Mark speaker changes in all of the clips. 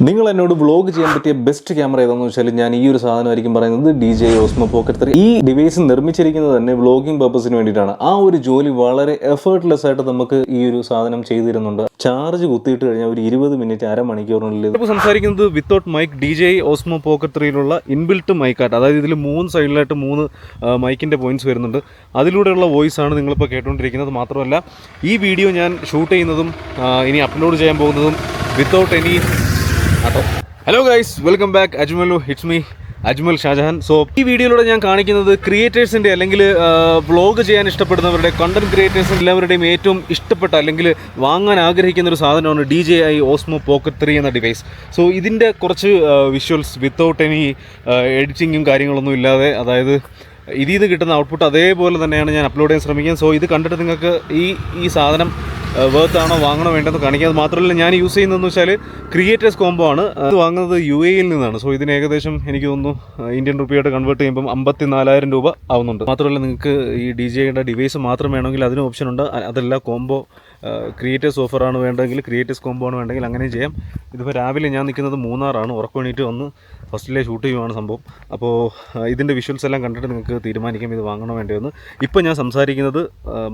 Speaker 1: നിങ്ങൾ എന്നോട് വ്ലോഗ് ചെയ്യാൻ പറ്റിയ ബെസ്റ്റ് ക്യാമറ ഏതാണെന്ന് വെച്ചാൽ ഞാൻ ഈ ഒരു സാധനമായിരിക്കും പറയുന്നത് DJI Osmo Pocket 3. ഈ ഡിവൈസ് നിർമ്മിച്ചിരിക്കുന്നത് തന്നെ വ്ലോഗിംഗ് പർപ്പസിന് വേണ്ടിയിട്ടാണ്. ആ ഒരു ജോലി വളരെ എഫേർട്ട്ലെസ് ആയിട്ട് നമുക്ക് ഈ ഒരു സാധനം ചെയ്തു തരുന്നുണ്ട്. ചാർജ് കുത്തിയിട്ട് കഴിഞ്ഞാൽ ഒരു 20 മിനിറ്റ് അരമണിക്കൂറിനുള്ളിൽ. ഇപ്പോൾ സംസാരിക്കുന്നത് without mic DJI Osmo Pocket 3യിലുള്ള ഇൻബിൽട്ട് മൈക്കായിട്ട്, അതായത് ഇതിൽ 3 സൈഡിലായിട്ട് 3 മൈക്കിൻ്റെ പോയിന്റ്സ് വരുന്നുണ്ട്. അതിലൂടെയുള്ള വോയിസ് ആണ് നിങ്ങളിപ്പോൾ കേട്ടുകൊണ്ടിരിക്കുന്നത്. മാത്രമല്ല ഈ വീഡിയോ ഞാൻ ഷൂട്ട് ചെയ്യുന്നതും ഇനി അപ്ലോഡ് ചെയ്യാൻ പോകുന്നതും without any hello guys, welcome back. Ajmal, it's me Ajmal Shajahan. So ഈ വീഡിയോയിലൂടെ ഞാൻ കാണിക്കുന്നത് ക്രിയേറ്റേഴ്സിൻ്റെ അല്ലെങ്കിൽ വ്ളോഗ് ചെയ്യാൻ ഇഷ്ടപ്പെടുന്നവരുടെ, കണ്ടന്റ് ക്രിയേറ്റേഴ്സിൻ്റെ എല്ലാവരുടെയും ഏറ്റവും ഇഷ്ടപ്പെട്ട അല്ലെങ്കിൽ വാങ്ങാൻ ആഗ്രഹിക്കുന്ന ഒരു സാധനമാണ് DJI Osmo Pocket 3 എന്ന ഡിവൈസ്. സോ ഇതിൻ്റെ കുറച്ച് വിഷ്വൽസ് വിത്തൗട്ട് എനി എഡിറ്റിങ്ങും കാര്യങ്ങളൊന്നും ഇല്ലാതെ, അതായത് ഇതിൽ നിന്ന് കിട്ടുന്ന ഔട്ട്പുട്ട് അതേപോലെ തന്നെയാണ് ഞാൻ അപ്ലോഡ് ചെയ്യാൻ ശ്രമിക്കുന്നത്. സോ ഇത് കണ്ടിട്ട് നിങ്ങൾക്ക് ഈ സാധനം വർത്ത് ആണോ വാങ്ങണോ വേണ്ടെന്ന് കാണിക്കുക. അത് മാത്രമല്ല ഞാൻ യൂസ് ചെയ്യുന്നതെന്ന് വെച്ചാൽ ക്രിയേറ്റേഴ്സ് കോംബോ ആണ്. അത് വാങ്ങുന്നത് UAE-യിൽ നിന്നാണ്. സോ ഇതിന് ഏകദേശം എനിക്ക് തോന്നുന്നു ഇന്ത്യൻ റുപ്പിയായിട്ട് കൺവേർട്ട് ചെയ്യുമ്പം 54,000 രൂപ ആവുന്നുണ്ട്. മാത്രമല്ല നിങ്ങൾക്ക് ഈ DJIയുടെ ഡിവൈസ് മാത്രം വേണമെങ്കിൽ അതിന് ഓപ്ഷൻ ഉണ്ട്. അതല്ല കോംബോ ക്രിയേറ്റേഴ്സ് ഓഫറാണ് വേണ്ടെങ്കിൽ, ക്രിയേറ്റേഴ്സ് കോംബോ ആണ് വേണ്ടെങ്കിൽ അങ്ങനെയും ചെയ്യാം. ഇതിപ്പോൾ രാവിലെ ഞാൻ നിൽക്കുന്നത് മൂന്നാറാണ്. ഉറക്കമേണിയിട്ട് വന്ന് ഫസ്റ്റിലെ ഷൂട്ട് ചെയ്യുവാണ് സംഭവം. അപ്പോൾ ഇതിൻ്റെ വിഷ്വൽസ് എല്ലാം കണ്ടിട്ട് നിങ്ങൾക്ക് തീരുമാനിക്കാം ഇത് വാങ്ങണോ വേണ്ടിയെന്ന്. ഇപ്പോൾ ഞാൻ സംസാരിക്കുന്നത്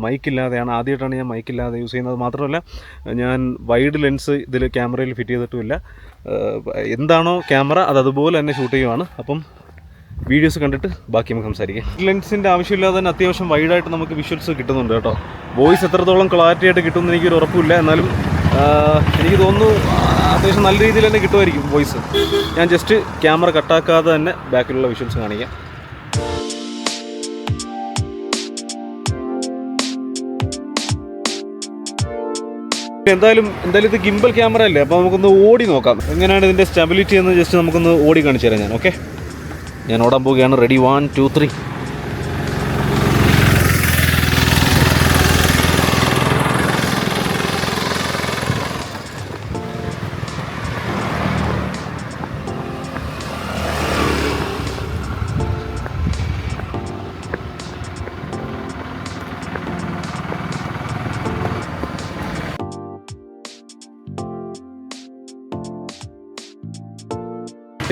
Speaker 1: മൈക്കില്ലാതെയാണ്. ആദ്യമായിട്ടാണ് ഞാൻ മൈക്കില്ലാതെ യൂസ് ചെയ്യുന്നത്. മാത്രമല്ല ഞാൻ വൈഡ് ലെൻസ് ഇതിൽ ക്യാമറയിൽ ഫിറ്റ് ചെയ്തിട്ടുമില്ല. എന്താണോ ക്യാമറ അതുപോലെ തന്നെ ഷൂട്ട് ചെയ്യുവാണ്. അപ്പം വീഡിയോസ് കണ്ടിട്ട് ബാക്കി നമുക്ക് സംസാരിക്കാം. ലെൻസിൻ്റെ ആവശ്യമില്ലാതെ തന്നെ അത്യാവശ്യം വൈഡായിട്ട് നമുക്ക് വിഷ്വൽസ് കിട്ടുന്നുണ്ട് കേട്ടോ. വോയിസ് എത്രത്തോളം ക്ലാരിറ്റി ആയിട്ട് കിട്ടുമെന്ന് എനിക്കൊരു ഉറപ്പില്ല. എന്നാലും എനിക്ക് തോന്നുന്നു അത്യാവശ്യം നല്ല രീതിയിൽ തന്നെ കിട്ടുമായിരിക്കും വോയിസ്. ഞാൻ ജസ്റ്റ് ക്യാമറ കട്ടാക്കാതെ തന്നെ ബാക്കിലുള്ള വിഷ്വൽസ് കാണിക്കാം. എന്തായാലും ഇത് ഗിംബൽ ക്യാമറ അല്ലേ, അപ്പോൾ നമുക്കൊന്ന് ഓടി നോക്കാം എങ്ങനെയാണ് ഇതിൻ്റെ സ്റ്റെബിലിറ്റി എന്ന് ജസ്റ്റ് നമുക്കൊന്ന് ഓടി കാണിച്ചു തരാം ഞാൻ. ഓക്കെ, ഞാൻ ഓടാൻ പോവുകയാണ്. റെഡി, 1 2 3.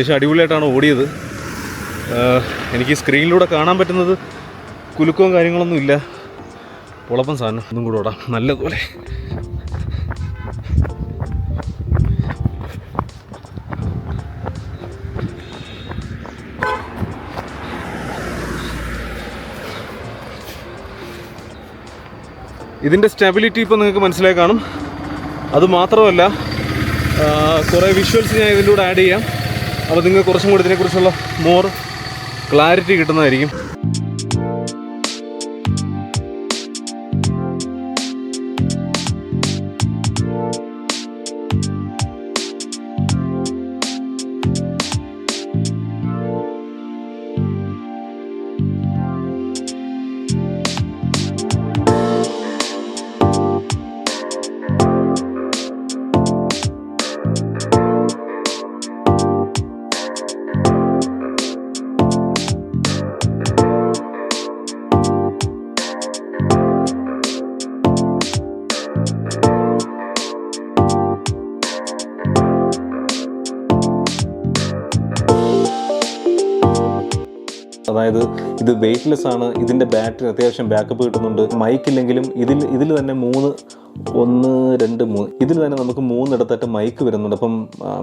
Speaker 1: അത്യാവശ്യം അടിപൊളിയായിട്ടാണ് ഓടിയത്. എനിക്ക് സ്ക്രീനിലൂടെ കാണാൻ പറ്റുന്നത് കുലുക്കവും കാര്യങ്ങളൊന്നും ഇല്ല. ഉളപ്പം സാധനം ഒന്നും കൂടെ ഓടാം നല്ലതുപോലെ. ഇതിൻ്റെ സ്റ്റെബിലിറ്റി ഇപ്പോൾ നിങ്ങൾക്ക് മനസ്സിലായി കാണും. അതുമാത്രമല്ല കുറേ വിഷ്വൽസ് ഞാൻ ഇതിലൂടെ ആഡ് ചെയ്യാം. അപ്പോൾ നിങ്ങൾക്ക് കുറച്ചും കൂടി ഇതിനെക്കുറിച്ചുള്ള മോർ ക്ലാരിറ്റി കിട്ടുന്നതായിരിക്കും. അതായത് ഇത് വെയ്റ്റ്ലെസ് ആണ്. ഇതിൻ്റെ ബാറ്ററി അത്യാവശ്യം ബാക്കപ്പ് കിട്ടുന്നുണ്ട്. മൈക്കില്ലെങ്കിലും ഇതിൽ തന്നെ 1 2 3 ഇതിൽ തന്നെ നമുക്ക് 3 ഇടത്തായിട്ട് മൈക്ക് വരുന്നുണ്ട്. അപ്പം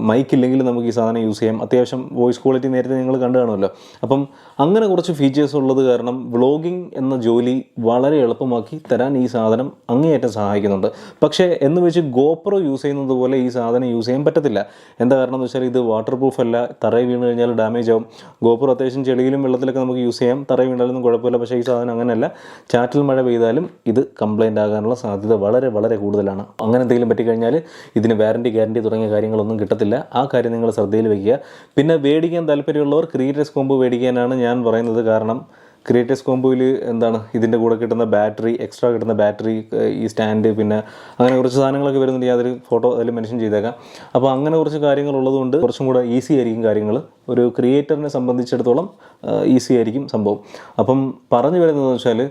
Speaker 1: മൈക്കില്ലെങ്കിൽ നമുക്ക് ഈ സാധനം യൂസ് ചെയ്യാം. അത്യാവശ്യം വോയിസ് ക്വാളിറ്റി നേരത്തെ നിങ്ങൾ കണ്ടു കാണുമല്ലോ. അപ്പം അങ്ങനെ കുറച്ച് ഫീച്ചേഴ്സ് ഉള്ളത് കാരണം വ്ളോഗിങ് എന്ന ജോലി വളരെ എളുപ്പമാക്കി തരാൻ ഈ സാധനം അങ്ങേയറ്റം സഹായിക്കുന്നുണ്ട്. പക്ഷേ എന്ന് വെച്ച് GoPro യൂസ് ചെയ്യുന്നത് പോലെ ഈ സാധനം യൂസ് ചെയ്യാൻ പറ്റത്തില്ല. എന്താ കാരണം എന്ന് വെച്ചാൽ ഇത് വാട്ടർ പ്രൂഫ് അല്ല. തറയിൽ വീണ് കഴിഞ്ഞാൽ ഡാമേജ് ആവും. GoPro അത്യാവശ്യം ചെളിയിലും വെള്ളത്തിലൊക്കെ നമുക്ക് യൂസ് ചെയ്യാം. തറയിൽ വീണാലൊന്നും കുഴപ്പമില്ല. പക്ഷേ ഈ സാധനം അങ്ങനെയല്ല. ചാറ്റൽ മഴ പെയ്താലും ഇത് കംപ്ലൈൻ്റ് ആകാനുള്ള സാധ്യത വളരെ വളരെ കൂടുതലാണ്. അങ്ങനെ എന്തെങ്കിലും പറ്റിക്കഴിഞ്ഞാൽ ഇതിന് വാറൻറ്റി, ഗ്യാരൻറ്റി തുടങ്ങിയ കാര്യങ്ങളൊന്നും കിട്ടത്തില്ല. ആ കാര്യം നിങ്ങൾ ശ്രദ്ധയിൽ വയ്ക്കുക. പിന്നെ മേടിക്കാൻ താല്പര്യമുള്ളവർ ക്രിയേറ്റേഴ്സ് കോംബോ മേടിക്കാനാണ് ഞാൻ പറയുന്നത്. കാരണം ക്രിയേറ്റേഴ്സ് കോംബോയിൽ എന്താണ് ഇതിൻ്റെ കൂടെ കിട്ടുന്ന ബാറ്ററി, എക്സ്ട്രാ കിട്ടുന്ന ബാറ്ററി, ഈ സ്റ്റാൻഡ്, പിന്നെ അങ്ങനെ കുറച്ച് സാധനങ്ങളൊക്കെ വരുന്നുണ്ട്. യാതൊരു ഫോട്ടോ അതിൽ മെൻഷൻ ചെയ്തേക്കാം. അപ്പോൾ അങ്ങനെ കുറച്ച് കാര്യങ്ങളുള്ളതുകൊണ്ട് കുറച്ചും കൂടെ ഈസി ആയിരിക്കും കാര്യങ്ങൾ. ഒരു ക്രിയേറ്ററിനെ സംബന്ധിച്ചിടത്തോളം ഈസി ആയിരിക്കും സംഭവം. അപ്പം പറഞ്ഞു വരുന്നതെന്ന് വെച്ചാൽ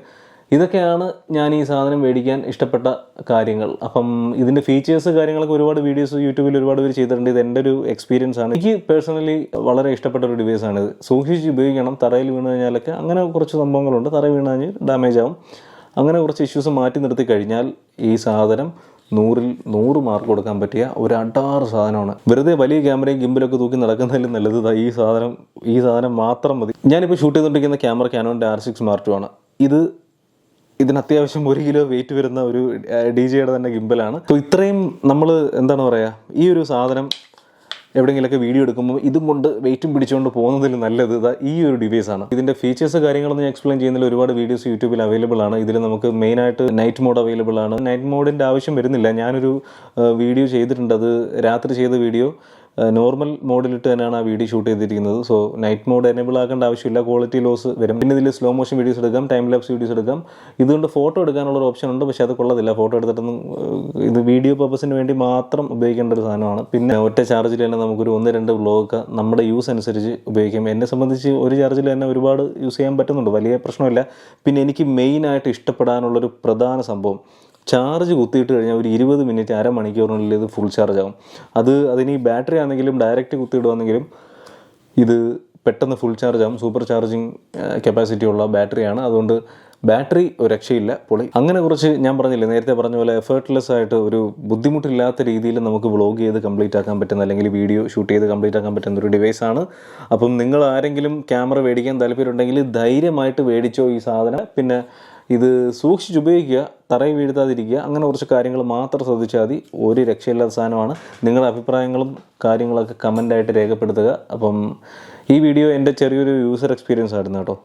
Speaker 1: ഇതൊക്കെയാണ് ഞാൻ ഈ സാധനം മേടിക്കാൻ ഇഷ്ടപ്പെട്ട കാര്യങ്ങൾ. അപ്പം ഇതിൻ്റെ ഫീച്ചേഴ്സ് കാര്യങ്ങളൊക്കെ ഒരുപാട് വീഡിയോസ് യൂട്യൂബിൽ ഒരുപാട് പേര് ചെയ്തിട്ടുണ്ട്. ഇത് എൻ്റെ ഒരു എക്സ്പീരിയൻസ് ആണ്. എനിക്ക് പേഴ്സണലി വളരെ ഇഷ്ടപ്പെട്ട ഒരു ഡിവൈസാണ് ഇത്. സൂക്ഷിച്ച് ഉപയോഗിക്കണം. തറയിൽ വീണ് കഴിഞ്ഞാലൊക്കെ അങ്ങനെ കുറച്ച് സംഭവങ്ങളുണ്ട്. തറയിൽ വീണ് കഴിഞ്ഞാൽ ഡാമേജ് ആവും. അങ്ങനെ കുറച്ച് ഇഷ്യൂസ് മാറ്റി നിർത്തി കഴിഞ്ഞാൽ ഈ സാധനം 100ൽ 100 മാർക്ക് കൊടുക്കാൻ പറ്റിയ ഒരു അടാറ് സാധനമാണ്. വെറുതെ വലിയ ക്യാമറയും ഗിംബലൊക്കെ തൂക്കി നടക്കുന്നതിലും നല്ലത് ഈ സാധനം മാത്രം മതി. ഞാനിപ്പോൾ ഷൂട്ട് ചെയ്തുകൊണ്ടിരിക്കുന്ന ക്യാമറ കാനോൻ്റെ R6 Mark II ആണ്. ഇതിന് അത്യാവശ്യം 1 കിലോ വെയിറ്റ് വരുന്ന ഒരു DJയുടെ തന്നെ ഗിംബലാണ്. സോ ഇത്രയും നമ്മൾ എന്താണ് പറയുക, ഈ ഒരു സാധനം എവിടെയെങ്കിലുമൊക്കെ വീഡിയോ എടുക്കുമ്പോൾ ഇതും കൊണ്ട് വെയിറ്റും പിടിച്ചുകൊണ്ട് പോകുന്നതിൽ നല്ലത് ഈ ഒരു ഡിവൈസാണ്. ഇതിൻ്റെ ഫീച്ചേഴ്സ് കാര്യങ്ങളൊന്നും ഞാൻ എക്സ്പ്ലെയിൻ ചെയ്യുന്നതിൽ ഒരുപാട് വീഡിയോസ് യൂട്യൂബിൽ അവൈലബിൾ ആണ്. ഇതിൽ നമുക്ക് മെയിനായിട്ട് നൈറ്റ് മോഡ് അവൈലബിൾ ആണ്. നൈറ്റ് മോഡിൻ്റെ ആവശ്യം വരുന്നില്ല. ഞാനൊരു വീഡിയോ ചെയ്തിട്ടുണ്ട്. അത് രാത്രി ചെയ്ത വീഡിയോ നോർമൽ മോഡിലിട്ട് തന്നെയാണ് ആ വീഡിയോ ഷൂട്ട് ചെയ്തിരിക്കുന്നത്. സോ നൈറ്റ് മോഡ് എനേബിൾ ആക്കേണ്ട ആവശ്യമില്ല. ക്വാളിറ്റി ലോസ് വരും. പിന്നെ ഇതിൽ സ്ലോ മോഷൻ വീഡിയോസ് എടുക്കാം, ടൈം ലാപ്സ് വീഡിയോസ് എടുക്കാം. ഇതുകൊണ്ട് ഫോട്ടോ എടുക്കാനുള്ള ഒരു ഓപ്ഷൻ ഉണ്ട്, പക്ഷേ അത് കൊള്ളത്തില്ല. ഫോട്ടോ എടുത്തിട്ടൊന്നും ഇത് വീഡിയോ പർപ്പസിന് വേണ്ടി മാത്രം ഉപയോഗിക്കേണ്ട ഒരു സാധനമാണ്. പിന്നെ ഒറ്റ ചാർജിൽ തന്നെ നമുക്കൊരു 1-2 വ്ലോഗൊക്കെ നമ്മുടെ യൂസ് അനുസരിച്ച് ഉപയോഗിക്കാം. എന്നെ സംബന്ധിച്ച് ഒരു ചാർജിൽ തന്നെ ഒരുപാട് യൂസ് ചെയ്യാൻ പറ്റുന്നുണ്ട്, വലിയ പ്രശ്നമില്ല. പിന്നെ എനിക്ക് മെയിനായിട്ട് ഇഷ്ടപ്പെടാനുള്ളൊരു പ്രധാന സംഭവം, ചാർജ് കുത്തിയിട്ട് കഴിഞ്ഞാൽ ഒരു 20 മിനിറ്റ് അരമണിക്കൂറിനുള്ളിൽ ഇത് ഫുൾ ചാർജ് ആകും. അതിന് ഈ ബാറ്ററി ആണെങ്കിലും ഡയറക്റ്റ് കുത്തിയിടുവാണെങ്കിലും ഇത് പെട്ടെന്ന് ഫുൾ ചാർജ് ആകും. സൂപ്പർ ചാർജിങ് കപ്പാസിറ്റി ഉള്ള ബാറ്ററിയാണ്. അതുകൊണ്ട് ബാറ്ററി ഒരു രക്ഷയില്ല, പൊളി. അങ്ങനെ കുറച്ച് ഞാൻ പറഞ്ഞില്ലേ, നേരത്തെ പറഞ്ഞ പോലെ എഫേർട്ട്ലെസ് ആയിട്ട് ഒരു ബുദ്ധിമുട്ടില്ലാത്ത രീതിയിൽ നമുക്ക് വ്ളോഗ് ചെയ്ത് കംപ്ലീറ്റ് ആക്കാൻ പറ്റുന്ന, അല്ലെങ്കിൽ വീഡിയോ ഷൂട്ട് ചെയ്ത് കംപ്ലീറ്റ് ആക്കാൻ പറ്റുന്ന ഒരു ഡിവൈസാണ്. അപ്പം നിങ്ങൾ ആരെങ്കിലും ക്യാമറ മേടിക്കാൻ താല്പര്യമുണ്ടെങ്കിൽ ധൈര്യമായിട്ട് മേടിച്ചോ ഈ സാധനം. പിന്നെ ഇത് സൂക്ഷിച്ച് ഉപയോഗിക്കുക, തറയിൽ വീഴ്ത്താതിരിക്കുക. അങ്ങനെ കുറച്ച് കാര്യങ്ങൾ മാത്രം ശ്രദ്ധിച്ചാൽ മതി. ഒരു രക്ഷയില്ലാത്ത സാധനമാണ്. നിങ്ങളുടെ അഭിപ്രായങ്ങളും കാര്യങ്ങളൊക്കെ കമൻ്റായിട്ട് രേഖപ്പെടുത്തുക. അപ്പം ഈ വീഡിയോ എൻ്റെ ചെറിയൊരു യൂസർ എക്സ്പീരിയൻസ് ആയിരുന്നു കേട്ടോ.